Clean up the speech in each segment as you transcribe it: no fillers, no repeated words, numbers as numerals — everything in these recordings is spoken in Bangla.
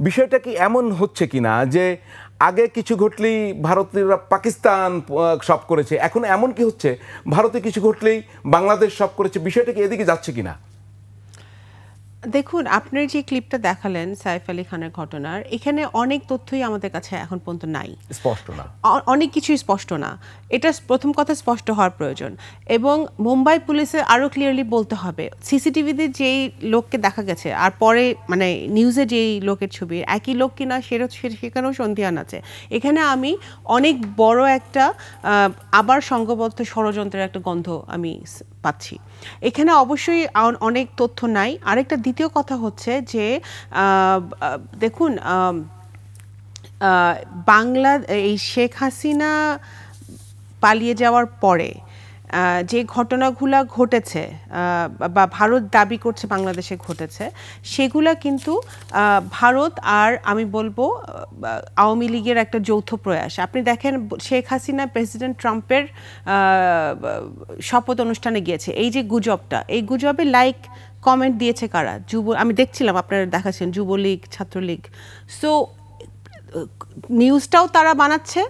বিষয়টা কি এমন হচ্ছে কিনা যে আগে কিছু ঘটলেই ভারতীয়রা পাকিস্তান সব করেছে, এখন এমন কি হচ্ছে ভারতে কিছু ঘটলেই বাংলাদেশ সব করেছে? বিষয়টা কি এদিকে যাচ্ছে কিনা? দেখুন, আপনার যে ক্লিপটা দেখালেন সাইফ আলী খানের ঘটনার, এখানে অনেক তথ্যই আমাদের কাছে এখন পর্যন্ত নাই, স্পষ্ট না, অনেক কিছুই স্পষ্ট না। এটা প্রথম কথা স্পষ্ট হওয়ার প্রয়োজন। এবং মুম্বাই পুলিশের আরও ক্লিয়ারলি বলতে হবে, সিসিটিভিতে যেই লোককে দেখা গেছে আর পরে মানে নিউজে যেই লোকের ছবি একই লোক কিনা সেখানেও সন্ধিহান আছে। এখানে আমি অনেক বড় একটা আবার সংঘবদ্ধ ষড়যন্ত্রের একটা গন্ধ আমি পাচ্ছি। এখানে অবশ্যই অনেক তথ্য নাই। আরেকটা দ্বিতীয় কথা হচ্ছে যে দেখুন, বাংলা এই শেখ হাসিনা পালিয়ে যাওয়ার পরে যে ঘটনাগুলো ঘটেছে বা ভারত দাবি করছে বাংলাদেশে ঘটেছে, সেগুলা কিন্তু ভারত আর আমি বলবো আওয়ামী লীগের একটা যৌথ প্রয়াস। আপনি দেখেন শেখ হাসিনা প্রেসিডেন্ট ট্রাম্পের শপথ অনুষ্ঠানে গিয়েছে। এই যে গুজবটা, এই গুজবে লাইক কমেন্ট দিয়েছে কারা? আমি দেখছিলাম, আপনারা দেখাচ্ছেন যুবলীগ, ছাত্রলীগ। সো নিউজটাও তারা বানাচ্ছে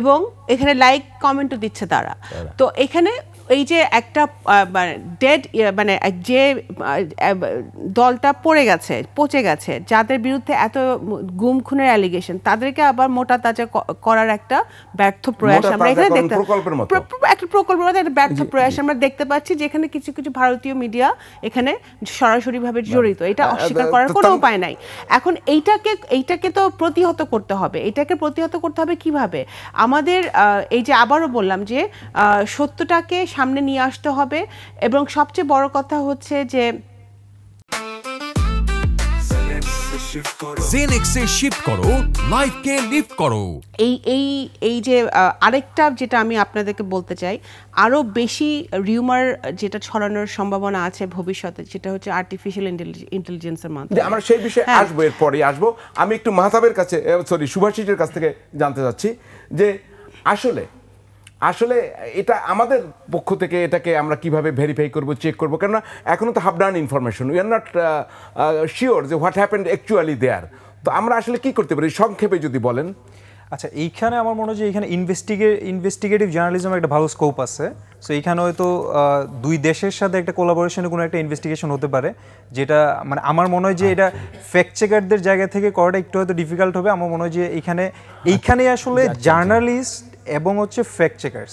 এবং এখানে লাইক কমেন্টও দিচ্ছে তারা। তো এখানে এই যে একটা ডেড মানে যে দলটা পড়ে গেছে, পচে গেছে, যাদের বিরুদ্ধে এত গুম খুনের অ্যালিগেশন, তাদেরকে আবার মোটা তাজা করার একটা ব্যর্থ প্রয়াস আমরা এখানে দেখতে, একটা প্রকল্পের মতো একটা ব্যর্থ প্রয়াস আমরা দেখতে পাচ্ছি, যেখানে কিছু কিছু ভারতীয় মিডিয়া এখানে সরাসরিভাবে জড়িত। এটা অস্বীকার করার কোনো উপায় নাই। এখন এইটাকে তো প্রতিহত করতে হবে। এটাকে প্রতিহত করতে হবে কিভাবে? আমাদের এই যে আবারও বললাম যে সত্যটাকে সামনে নিয়ে আসতে হবে। এবং সবচেয়ে বড় কথা হচ্ছে যে জেনেক্সে শিফট করো, লাইফকে লিফট করো। এই যে আরেকটা যেটা আমি আপনাদেরকে বলতে চাই, আরো বেশি রিউমার যেটা ছড়ানোর সম্ভাবনা আছে ভবিষ্যতে, যেটা হচ্ছে আর্টিফিশিয়াল ইন্টেলিজেন্সের মাধ্যমে। আমরা সেই বিষয়ে আসবো, এরপরে আসবো। আমি একটু মাহতাবের কাছে, সরি সুভাষিসের কাছ থেকে জানতে চাচ্ছি যে আসলে এটা আমাদের পক্ষ থেকে এটাকে আমরা কিভাবে ভেরিফাই করব, চেক করব? কেননা এখনো তো half done information, we are not sure যে হোয়াট হ্যাপেন্ড অ্যাকচুয়ালি দেয়ার। তো আমরা আসলে কি করতে পারি সংক্ষেপে যদি বলেন। আচ্ছা, এইখানে আমার মনে হয় যে এখানে ইনভেস্টিগেটিভ জার্নালিজমের একটা ভালো স্কোপ আছে। সো এইখানে হয়তো দুই দেশের সাথে একটা কোলাবোরেশনে কোনো একটা ইনভেস্টিগেশন হতে পারে, যেটা মানে আমার মনে হয় যে এটা ফ্যাক্ট চেকারদের জায়গা থেকে করাটা একটু হয়তো ডিফিকাল্ট হবে। আমার মনে হয় যে এইখানে আসলে জার্নালিস্ট এবং হচ্ছে ফ্যাক্ট চেকার্স